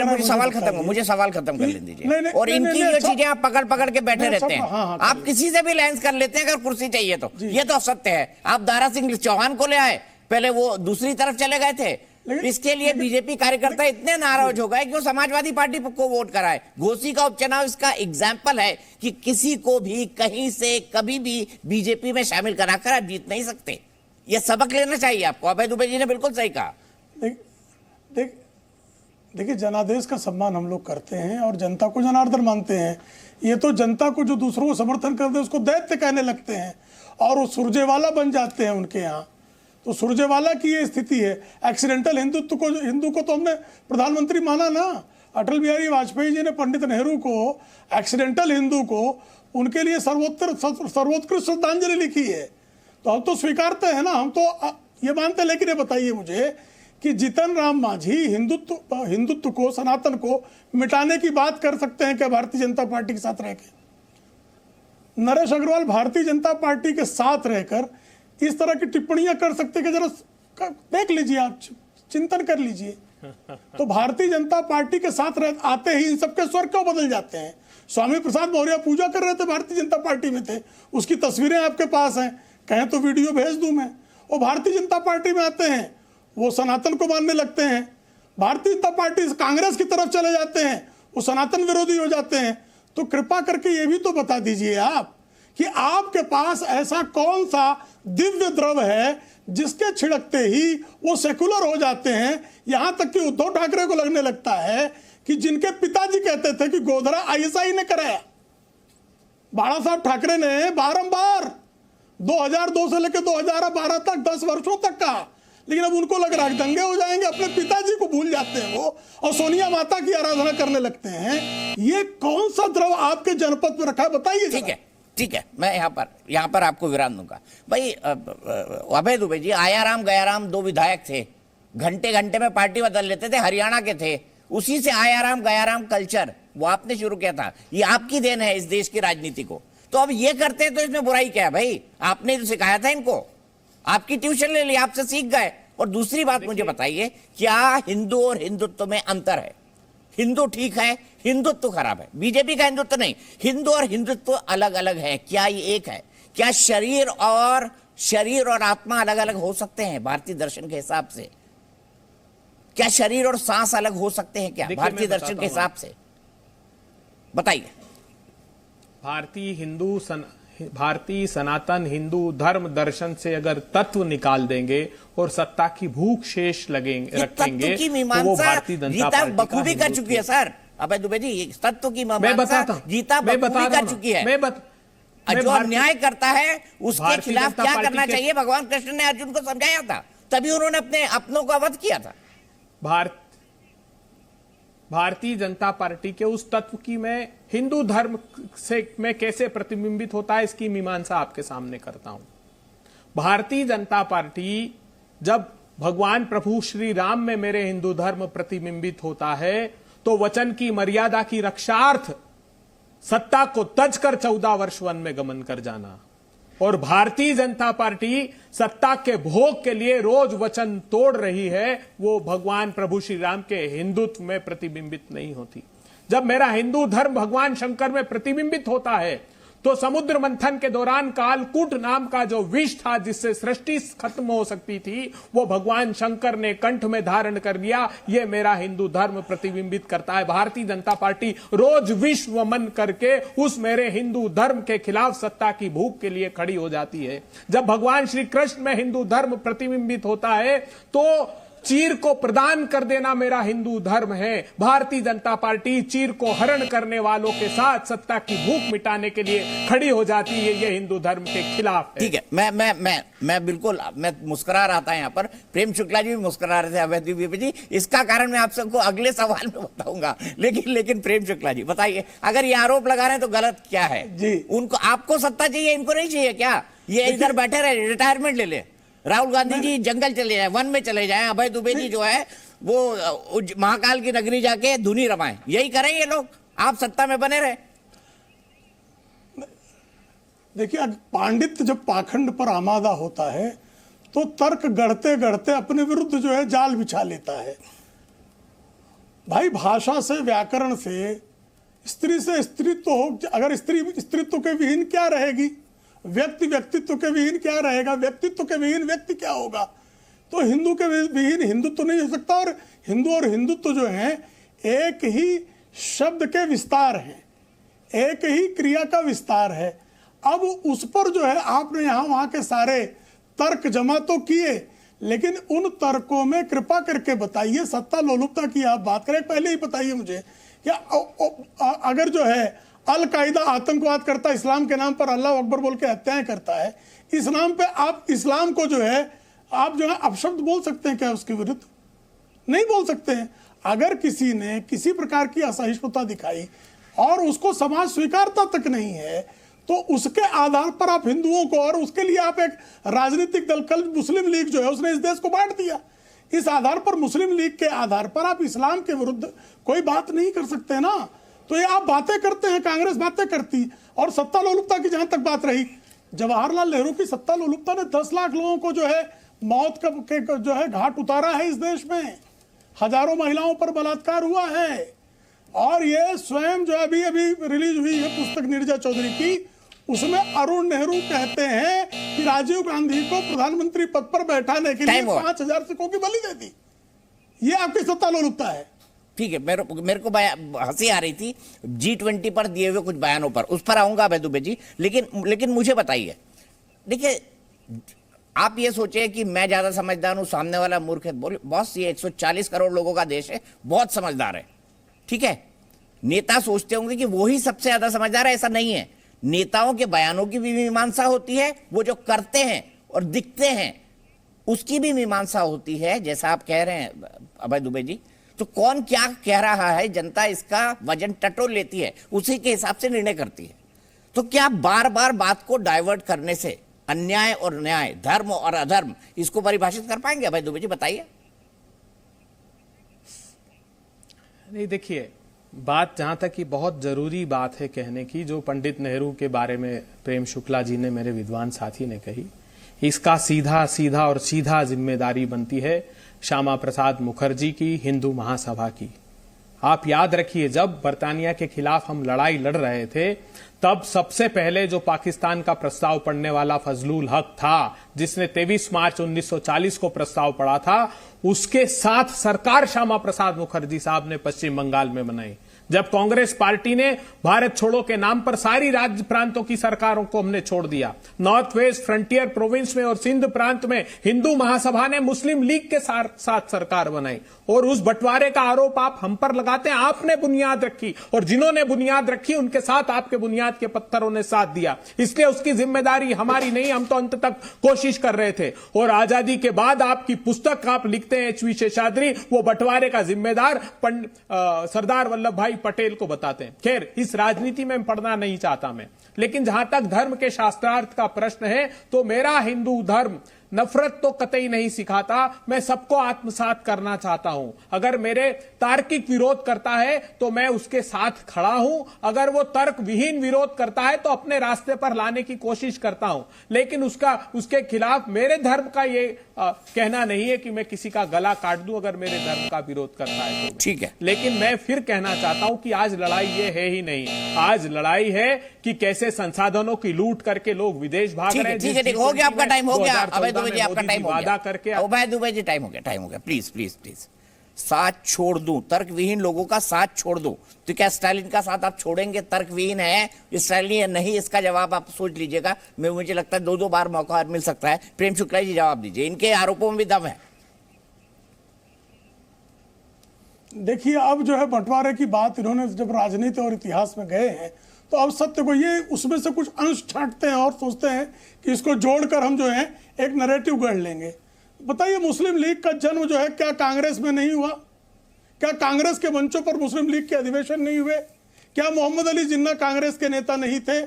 मुझे सवाल खत्म कर लेने दीजिए। और इनकी जो चीजें आप पकड़ के बैठे रहते हैं, आप किसी से भी लाइंस कर लेते हैं अगर कुर्सी चाहिए तो, ये तो सत्य है। आप दारा सिंह चौहान को ले आए, पहले वो दूसरी तरफ चले गए थे। इसके लिए बीजेपी कार्यकर्ता इतने नाराज हो गए कि वो समाजवादी पार्टी को वोट कराए। घोसी का उपचुनाव इसका एग्जाम्पल है कि किसी को भी कहीं से कभी भी बीजेपी में शामिल कराकर आप जीत नहीं सकते। ये सबक लेना चाहिए आपको। अभय दुबे जी ने बिल्कुल सही कहा।
देखिए, जनादेश का सम्मान हम लोग करते हैं और जनता को जनार्दन मानते हैं। ये तो जनता को जो दूसरों को समर्थन करते हैं उसको दैत्य कहने लगते हैं और वो सुरजेवाला बन जाते हैं उनके यहाँ। तो सुरजेवाला की ये स्थिति है। एक्सीडेंटल हिंदू को तो हमने प्रधानमंत्री माना ना। अटल बिहारी वाजपेयी जी ने पंडित नेहरू को, एक्सीडेंटल हिंदू को, उनके लिए सर्वोत्कृष्ट श्रद्धांजलि लिखी है। तो हम तो स्वीकारते हैं ना, हम तो ये मानते। लेकिन ये बताइए मुझे कि जीतन राम मांझी हिंदुत्व को, सनातन को मिटाने की बात कर सकते हैं क्या भारतीय जनता पार्टी के साथ रहकर? नरेश अग्रवाल भारतीय जनता पार्टी के साथ रहकर इस तरह की टिप्पणियां कर सकते हैं? जरा देख लीजिए, आप चिंतन कर लीजिए। तो भारतीय जनता पार्टी के साथ आते ही इन सबके स्वर क्यों बदल जाते हैं? स्वामी प्रसाद मौर्य पूजा कर रहे थे, भारतीय जनता पार्टी में थे, उसकी तस्वीरें आपके पास हैं, कहें तो वीडियो भेज दूं मैं। वो भारतीय जनता पार्टी में आते हैं, वो सनातन को मानने लगते हैं। भारतीय जनता पार्टी से कांग्रेस की तरफ चले जाते हैं, वो सनातन विरोधी हो जाते हैं। तो कृपा करके ये भी तो बता दीजिए आप कि आपके पास ऐसा कौन सा दिव्य द्रव है जिसके छिड़कते ही वो सेकुलर हो जाते हैं। यहां तक कि उद्धव ठाकरे को लगने लगता है कि जिनके पिताजी कहते थे कि गोधरा आईएसआई ने कराया, बाला साहब ठाकरे ने बारंबार 2002 से लेकर 2012 तक 10 वर्षों तक कहा, लेकिन अब उनको लग रहा है दंगे हो जाएंगे, अपने पिताजी को भूल जाते हैं वो और सोनिया माता की आराधना करने लगते हैं। ये कौन सा द्रव आपके जनपद में रखा है, बताइए।
ठीक है, मैं यहाँ पर आपको विराम दूंगा। भाई अभय दुबे जी, आयाराम गयाराम 2 विधायक थे, घंटे घंटे में पार्टी बदल लेते थे, हरियाणा के थे, उसी से आयाराम गयाराम कल्चर वो आपने शुरू किया था। ये आपकी देन है इस देश की राजनीति को। तो अब ये करते हैं तो इसमें बुराई क्या है भाई? आपने तो सिखाया था इनको, आपकी ट्यूशन ले ली, आपसे सीख गए। और दूसरी बात मुझे बताइए, क्या हिंदू और हिंदुत्व में अंतर है? हिंदू ठीक है, हिंदुत्व खराब है। बीजेपी का हिंदुत्व नहीं, हिंदू और हिंदुत्व अलग अलग है। क्या ये एक है? क्या शरीर और आत्मा अलग अलग हो सकते हैं भारतीय दर्शन के हिसाब से? क्या शरीर और सांस अलग हो सकते हैं क्या भारतीय दर्शन के हिसाब से? बताइए।
भारतीय सनातन हिंदू धर्म दर्शन से अगर तत्व निकाल देंगे और सत्ता की भूख शेष रखेंगे तो वो भारतीय जनता पार्टी
बखूबी कर चुकी है सर। अभय दुबे जी, तत्व की मीमांसा गीता बखूबी कर चुकी है। जो अन्याय करता है उसके खिलाफ क्या करना चाहिए, भगवान कृष्ण ने अर्जुन को समझाया था, तभी उन्होंने अपने अपनों का वध किया था।
भारतीय जनता पार्टी के उस तत्व की मैं हिंदू धर्म से में कैसे प्रतिबिंबित होता है इसकी मीमांसा आपके सामने करता हूं। भारतीय जनता पार्टी जब भगवान प्रभु श्री राम में मेरे हिंदू धर्म प्रतिबिंबित होता है तो वचन की मर्यादा की रक्षार्थ सत्ता को तज कर 14 वर्ष वन में गमन कर जाना, और भारतीय जनता पार्टी सत्ता के भोग के लिए रोज वचन तोड़ रही है, वो भगवान प्रभु श्री राम के हिंदुत्व में प्रतिबिंबित नहीं होती। जब मेरा हिंदू धर्म भगवान शंकर में प्रतिबिंबित होता है तो समुद्र मंथन के दौरान कालकूट नाम का जो विष था जिससे सृष्टि खत्म हो सकती थी, वो भगवान शंकर ने कंठ में धारण कर लिया। ये मेरा हिंदू धर्म प्रतिबिंबित करता है। भारतीय जनता पार्टी रोज विष वमन करके उस मेरे हिंदू धर्म के खिलाफ सत्ता की भूख के लिए खड़ी हो जाती है। जब भगवान श्री कृष्ण में हिंदू धर्म प्रतिबिंबित होता है तो चीर को प्रदान कर देना मेरा हिंदू धर्म है। भारतीय जनता पार्टी चीर को हरण करने वालों के साथ सत्ता की भूख मिटाने के लिए खड़ी हो जाती है। ये हिंदू धर्म के खिलाफ है।
ठीक है, मैं बिल्कुल मैं मुस्कुरा रहा था यहाँ पर, प्रेम शुक्ला जी भी मुस्कुरा रहे थे, अभय दुबे जी। इसका कारण मैं आप सबको अगले सवाल में बताऊंगा, लेकिन प्रेम शुक्ला जी बताइए, अगर ये आरोप लगा रहे हैं तो गलत क्या है जी? उनको, आपको सत्ता चाहिए, इनको नहीं चाहिए क्या? ये इधर बैठे रहे, रिटायरमेंट ले ले। राहुल गांधी जी जंगल चले जाए, वन में चले जाएं, अभय दुबे जी जो है वो महाकाल की नगरी जाके धुनी रमाएं, यही करें ये लोग, आप सत्ता में बने रहे।
देखिए, पांडित्य जब पाखंड पर आमादा होता है तो तर्क गढ़ते गढ़ते अपने विरुद्ध जो है जाल बिछा लेता है। भाई, भाषा से, व्याकरण से, स्त्री से स्त्रीत्व हो, अगर स्त्री स्त्रीत्व के विहीन क्या रहेगी? व्यक्ति व्यक्तित्व के विहीन क्या रहेगा? व्यक्तित्व के विहीन व्यक्ति क्या होगा? तो हिंदू के विहीन हिंदुत्व नहीं हो सकता। और हिंदुत्व जो है एक ही शब्द के विस्तार हैं, एक ही क्रिया का विस्तार है। अब उस पर जो है आपने यहाँ वहाँ के सारे तर्क जमा तो किए, लेकिन उन तर्कों में कृपा करके बताइए, सत्ता लोलुपता की आप बात करें, पहले ही बताइए मुझे क्या अगर जो है अल-कायदा आतंकवाद करता है, इस्लाम के नाम पर अल्लाह अकबर बोल के हत्याएं करता है, इस नाम पे आप इस्लाम को जो है आप जो है अपशब्द बोल सकते हैं क्या उसके विरुद्ध? नहीं बोल सकते हैं। अगर किसी ने किसी प्रकार की असहिष्णुता दिखाई और उसको समाज स्वीकारता तक नहीं है तो उसके आधार पर आप हिंदुओं को, और उसके लिए आप एक राजनीतिक दल, कल मुस्लिम लीग जो है उसने इस देश को बांट दिया। इस आधार पर, मुस्लिम लीग के आधार पर आप इस्लाम के विरुद्ध कोई बात नहीं कर सकते ना। तो ये आप बातें करते हैं, कांग्रेस बातें करती। और सत्ता लोलुपता की जहां तक बात रही, जवाहरलाल नेहरू की सत्ता लोलुपता ने 10 लाख लोगों को जो है मौत के जो है घाट उतारा है इस देश में। हजारों महिलाओं पर बलात्कार हुआ है। और ये स्वयं जो अभी अभी रिलीज हुई है पुस्तक नीरजा चौधरी की, उसमें अरुण नेहरू कहते हैं कि राजीव गांधी को प्रधानमंत्री पद पर बैठाने के लिए 5000 सिखों की बलि दे दी। ये आपकी सत्ता लोलुपता है।
ठीक है, मेरे को हंसी आ रही थी G20 पर दिए हुए कुछ बयानों पर, उस पर आऊंगा अभय दुबे जी। लेकिन मुझे बताइए, देखिए आप ये सोचे कि मैं ज्यादा समझदार हूं, सामने वाला मूर्ख है। बॉस, ये 140 करोड़ लोगों का देश है, बहुत समझदार है, ठीक है। नेता सोचते होंगे कि वो ही सबसे ज्यादा समझदार है, ऐसा नहीं है। नेताओं के बयानों की भी मीमांसा होती है, वो जो करते हैं और दिखते हैं उसकी भी मीमांसा होती है, जैसा आप कह रहे हैं अभय दुबे जी। तो कौन क्या कह रहा है, जनता इसका वजन टटोल लेती है, उसी के हिसाब से निर्णय करती है। तो क्या बार बार बात को डाइवर्ट करने से अन्याय और न्याय, धर्म और अधर्म, इसको परिभाषित कर पाएंगे अभय दुबे जी? बताइए।
नहीं, देखिए, बात जहां तक कि बहुत जरूरी बात है कहने की, जो पंडित नेहरू के बारे में प्रेम शुक्ला जी ने, मेरे विद्वान साथी ने कही, इसका सीधा और सीधा जिम्मेदारी बनती है श्यामा प्रसाद मुखर्जी की, हिंदू महासभा की। आप याद रखिए, जब बर्तानिया के खिलाफ हम लड़ाई लड़ रहे थे, तब सबसे पहले जो पाकिस्तान का प्रस्ताव पढ़ने वाला फजलुल हक था, जिसने 23 मार्च 1940 को प्रस्ताव पढ़ा था, उसके साथ सरकार श्यामा प्रसाद मुखर्जी साहब ने पश्चिम बंगाल में बनाई। जब कांग्रेस पार्टी ने भारत छोड़ो के नाम पर सारी राज्य प्रांतों की सरकारों को हमने छोड़ दिया, नॉर्थ वेस्ट फ्रंटियर प्रोविंस में और सिंध प्रांत में हिंदू महासभा ने मुस्लिम लीग के साथ सरकार बनाई। और उस बंटवारे का आरोप आप हम पर लगाते हैं, आपने बुनियाद रखी, और जिन्होंने बुनियाद रखी उनके साथ आपके बुनियाद के पत्थरों ने साथ दिया, इसलिए उसकी जिम्मेदारी हमारी नहीं, हम तो अंत तक कोशिश कर रहे थे। और आजादी के बाद आपकी पुस्तक आप लिखते हैं एचवी शेषाद्री, वो बंटवारे का जिम्मेदार सरदार वल्लभ भाई पटेल को बताते हैं। खैर, इस राजनीति में पढ़ना नहीं चाहता मैं, लेकिन जहां तक धर्म के शास्त्रार्थ का प्रश्न है, तो मेरा हिंदू धर्म नफरत तो कतई नहीं सिखाता, मैं सबको आत्मसात करना चाहता हूं। अगर मेरे तार्किक विरोध करता है तो मैं उसके साथ खड़ा हूं, अगर वो तर्क विहीन विरोध करता है तो अपने रास्ते पर लाने की कोशिश करता हूं। लेकिन उसके खिलाफ मेरे धर्म का ये कहना नहीं है कि मैं किसी का गला काट दूं अगर मेरे धर्म का विरोध करता है तो।
ठीक है,
लेकिन मैं फिर कहना चाहता हूं कि आज लड़ाई ये है ही नहीं, आज लड़ाई है कि कैसे संसाधनों की लूट करके लोग विदेश भाग रहे हैं।
ठीक है, हो गया आपका टाइम, हो गया अभय दुबे जी, आपका टाइम हो गया।
करके
अभय दुबे जी, टाइम हो गया। प्लीज साथ छोड़ दूं, तर्क विहीन लोगों का साथ छोड़ दूं, तो क्या स्टालिन का साथ आप छोड़ेंगे? तर्क विहीन है स्टालिन या नहीं, इसका जवाब आप सोच लीजिएगा। मुझे लगता है 2 बार मौका मिल सकता है। प्रेम शुक्ला जी जवाब दीजिए, इनके आरोपों में भी दम है।
देखिए, अब जो है बंटवारे की बात इन्होंने जब राजनीति और इतिहास में गए हैं, तो अब सत्य को ये उसमें से कुछ अंश छांटते हैं और सोचते हैं कि इसको जोड़कर हम जो है एक नैरेटिव गढ़ लेंगे। बताइए, मुस्लिम लीग का जन्म जो है क्या कांग्रेस में नहीं हुआ? क्या कांग्रेस के मंचों पर मुस्लिम लीग के अधिवेशन नहीं हुए? क्या मोहम्मद अली जिन्ना कांग्रेस के नेता नहीं थे?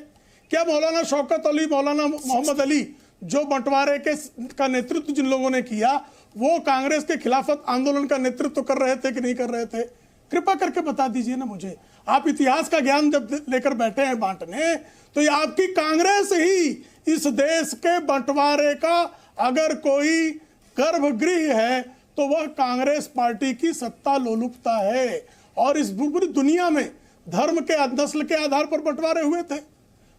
क्या मौलाना शौकत अली, मौलाना मोहम्मद अली, जो बंटवारे का नेतृत्व जिन लोगों ने किया, वो कांग्रेस के खिलाफत आंदोलन का नेतृत्व कर रहे थे कि नहीं कर रहे थे? कृपा करके बता दीजिए ना मुझे। आप इतिहास का ज्ञान जब लेकर बैठे हैं बांटने, तो ये आपकी कांग्रेस ही इस देश के बंटवारे का अगर कोई गर्भगृह है तो वह कांग्रेस पार्टी की सत्ता लोलुपता है। और इस पूरी दुनिया में धर्म के, नस्ल के आधार पर बंटवारे हुए थे,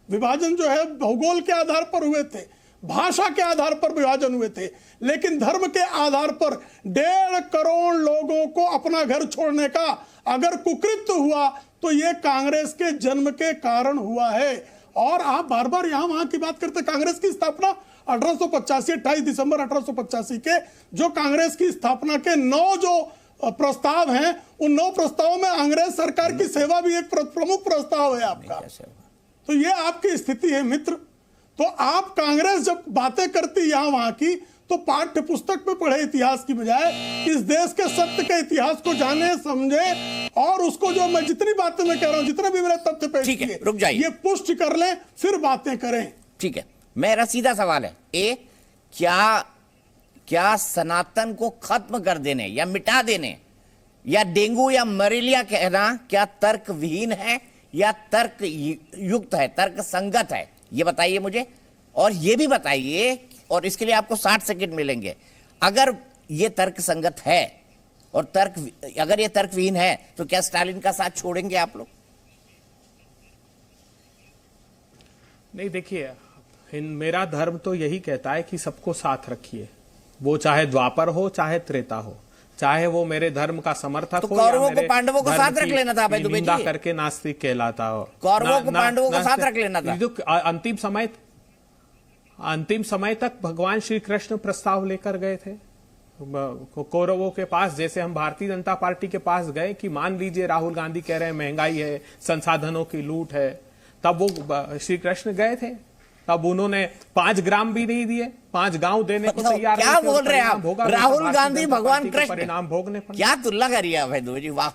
विभाजन जो है भूगोल के आधार पर हुए थे, भाषा के आधार पर विभाजन हुए थे, लेकिन धर्म के आधार पर 1.5 करोड़ लोगों को अपना घर छोड़ने का अगर कुकृत्य हुआ तो यह कांग्रेस के जन्म के कारण हुआ है। और आप बार बार यहां वहां की बात करते। कांग्रेस की स्थापना 1885, 28 दिसंबर 1885 के जो कांग्रेस की स्थापना के 9 जो प्रस्ताव हैं, उन 9 प्रस्तावों में अंग्रेज सरकार की सेवा भी एक प्रमुख प्रस्ताव है आपका। तो ये आपकी स्थिति है मित्र। तो आप कांग्रेस जब बातें करती यहां वहां की, तो पाठ्य पुस्तक में पढ़े इतिहास की बजाय इस देश के सत्य के इतिहास को जाने, समझे, और उसको जो मैं जितनी बातें मैं कह रहा हूं, जितने भी मेरे तथ्य पेश किए,
रुक जाइए,
ये पुष्ट कर लें, फिर बातें करें।
ठीक है, मेरा सीधा सवाल है, क्या क्या सनातन को खत्म कर देने या मिटा देने या डेंगू या मलेरिया कहना क्या तर्क विहीन है या तर्क युक्त है, तर्क संगत है? ये बताइए मुझे। और ये भी बताइए, और इसके लिए आपको 60 सेकंड मिलेंगे, अगर ये तर्क संगत है और अगर ये तर्क विहीन है तो क्या स्टालिन का साथ छोड़ेंगे आप लोग?
नहीं, देखिए, मेरा धर्म तो यही कहता है कि सबको साथ रखिए, वो चाहे द्वापर हो चाहे त्रेता हो, चाहे वो मेरे धर्म का समर्थक
तो
हो
कौरवों को पांडवों को साथ रख लेना था भाई दुबे जी,
करके नास्तिक कहलाता हो।
कौरवों को पांडवों को साथ रख लेना था।
जो अंतिम समय तक भगवान श्री कृष्ण प्रस्ताव लेकर गए थे कौरवों के पास, जैसे हम भारतीय जनता पार्टी के पास गए कि मान लीजिए राहुल गांधी कह रहे हैं महंगाई है, संसाधनों की लूट है, तब वो श्री कृष्ण गए थे, तब उन्होंने 5 ग्राम भी नहीं दिए, 5 गांव देने को तैयार।
क्या बोल रहे हैं आप? राहुल गांधी भगवान कृष्ण,
परिणाम भोगने पर
क्या तुलना करिए आप दुबे जी, वाह।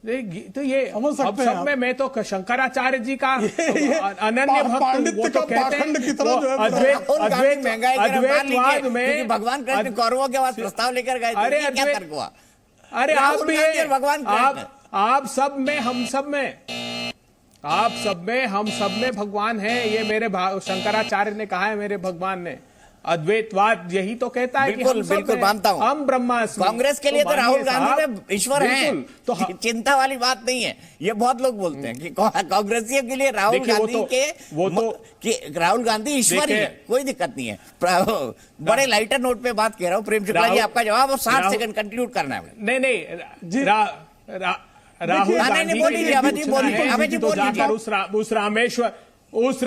तो ये अब सब में मैं तो शंकराचार्य जी का अनन्य भक्त, वो तो कहते हैं अद्वैतवाद में
भगवान कृष्ण कौरवों के पास प्रस्ताव लेकर गए।
अरे
क्या तर्क हुआ?
अरे आप भी
भगवान
आप सब में, हम सब में, आप सब में, हम सब में भगवान है। ये मेरे शंकराचार्य ने कहा है, मेरे भगवान ने। अद्वैतवाद यही तो कहता है कि
बिल्कुल मानता हूं,
हम ब्रह्मास्मि।
कांग्रेस के लिए तो राहुल गांधी में ईश्वर है,
तो
चिंता वाली बात नहीं है। ये बहुत लोग बोलते हैं कि कांग्रेसियों के लिए राहुल गांधी के राहुल गांधी ईश्वर ही है, कोई दिक्कत नहीं है। बड़े लाइटर नोट पे बात कह रहा हूँ। प्रेम शुक्ला जी, आपका जवाब और 60 सेकंड कंक्लूड करना है।
नहीं, राहुल गांधी उस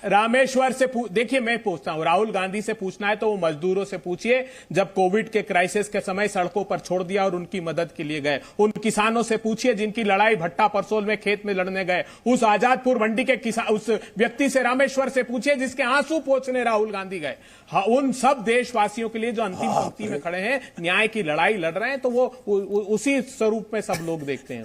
रामेश्वर से देखिए, मैं पूछता हूं, राहुल गांधी से पूछना है तो वो मजदूरों से पूछिए, जब कोविड के क्राइसिस के समय सड़कों पर छोड़ दिया और उनकी मदद के लिए गए। उन किसानों से पूछिए जिनकी लड़ाई भट्टा परसोल में खेत में लड़ने गए। उस आजादपुर मंडी के उस व्यक्ति से, रामेश्वर से पूछिए जिसके आंसू पोंछने राहुल गांधी गए। हाँ, उन सब देशवासियों के लिए जो अंतिम पंक्ति में खड़े हैं, न्याय की लड़ाई लड़ रहे हैं, तो वो उसी स्वरूप में सब लोग देखते हैं।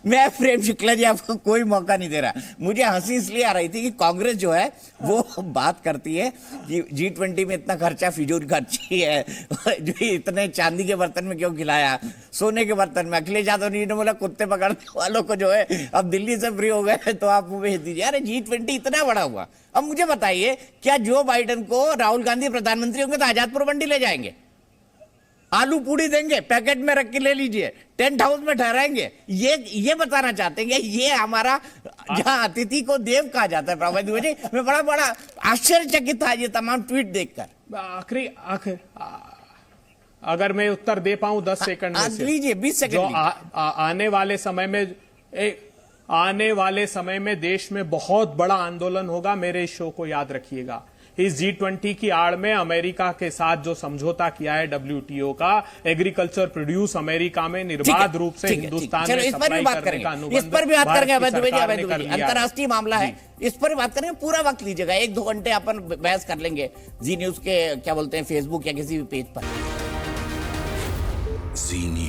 मैं प्रेम शुक्ला जी आपको कोई मौका नहीं दे रहा। मुझे हंसी इसलिए आ रही थी कि कांग्रेस जो है वो बात करती है कि G20 में इतना खर्चा फिजूल खर्ची है, जो इतने चांदी के बर्तन में क्यों खिलाया, सोने के बर्तन में। अखिलेश यादव ने बोला कुत्ते पकड़ने वालों को जो है अब दिल्ली से फ्री हो गए तो आप वो भेज दीजिए। अरे G20 इतना बड़ा हुआ। अब मुझे बताइए, क्या जो बाइडेन को राहुल गांधी प्रधानमंत्री होंगे तो आजादपुर मंडी ले जाएंगे, आलू पूड़ी देंगे, पैकेट में रख के ले लीजिए, टेंट हाउस में ठहराएंगे? ये बताना चाहते हैं ये हमारा जहां अतिथि को देव कहा जाता है। प्रभात दुबे जी, मैं बड़ा आश्चर्यचकित था ये तमाम ट्वीट देखकर।
आखिरी अगर मैं उत्तर दे पाऊं 10 सेकंड में से,
लीजिए 20 सेकंड।
आने वाले समय में देश में बहुत बड़ा आंदोलन होगा। मेरे इस शो को याद रखिएगा। इस G20 की आड़ में अमेरिका के साथ जो समझौता किया है WTO का, एग्रीकल्चर प्रोड्यूस अमेरिका में निर्बाध रूप से हिंदुस्तान में सप्लाई करने का अनुबंध,
इस पर भी बात करेंगे। अंतर्राष्ट्रीय मामला है, इस पर भी बात करेंगे। पूरा वक्त लीजिएगा, 1-2 घंटे अपन बहस कर लेंगे जी न्यूज के क्या बोलते हैं फेसबुक या किसी भी पेज पर।
जी न्यूज।